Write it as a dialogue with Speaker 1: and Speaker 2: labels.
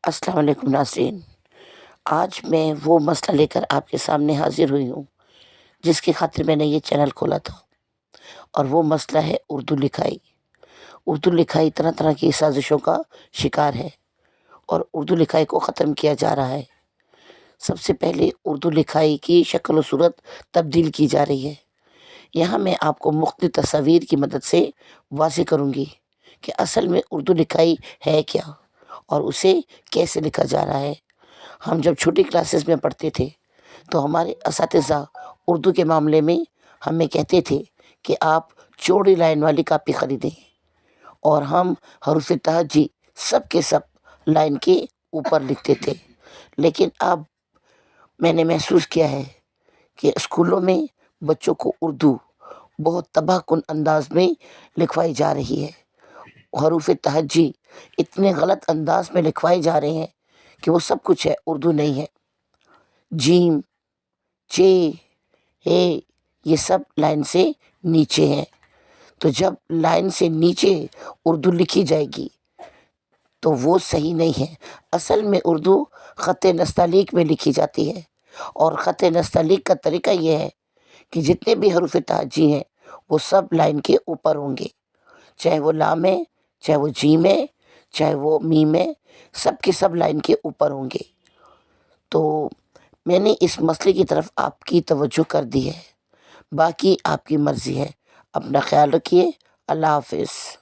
Speaker 1: السلام علیکم ناظرین، آج میں وہ مسئلہ لے کر آپ کے سامنے حاضر ہوئی ہوں جس کی خاطر میں نے یہ چینل کھولا تھا، اور وہ مسئلہ ہے اردو لکھائی۔ اردو لکھائی طرح طرح کی سازشوں کا شکار ہے اور اردو لکھائی کو ختم کیا جا رہا ہے۔ سب سے پہلے اردو لکھائی کی شکل و صورت تبدیل کی جا رہی ہے۔ یہاں میں آپ کو مختلف تصاویر کی مدد سے واضح کروں گی کہ اصل میں اردو لکھائی ہے کیا اور اسے کیسے لکھا جا رہا ہے۔ ہم جب چھوٹی کلاسز میں پڑھتے تھے تو ہمارے اساتذہ اردو کے معاملے میں ہمیں کہتے تھے کہ آپ چوڑی لائن والی کاپی خریدیں، اور ہم حروف تہجی سب کے سب لائن کے اوپر لکھتے تھے۔ لیکن اب میں نے محسوس کیا ہے کہ اسکولوں میں بچوں کو اردو بہت تباہ کن انداز میں لکھوائی جا رہی ہے۔ حروف تہجی اتنے غلط انداز میں لکھوائے جا رہے ہیں کہ وہ سب کچھ ہے، اردو نہیں ہے۔ جیم، چے، ہے، یہ سب لائن سے نیچے ہیں۔ تو جب لائن سے نیچے اردو لکھی جائے گی تو وہ صحیح نہیں ہے۔ اصل میں اردو خط نستعلیق میں لکھی جاتی ہے، اور خط نستعلیق کا طریقہ یہ ہے کہ جتنے بھی حروف تہجی ہیں وہ سب لائن کے اوپر ہوں گے، چاہے وہ لام ہے، چاہے وہ جیم ہے، چاہے وہ میم ہے، سب کے سب لائن کے اوپر ہوں گے۔ تو میں نے اس مسئلے کی طرف آپ کی توجہ کر دی ہے، باقی آپ کی مرضی ہے۔ اپنا خیال رکھیے۔ اللہ حافظ۔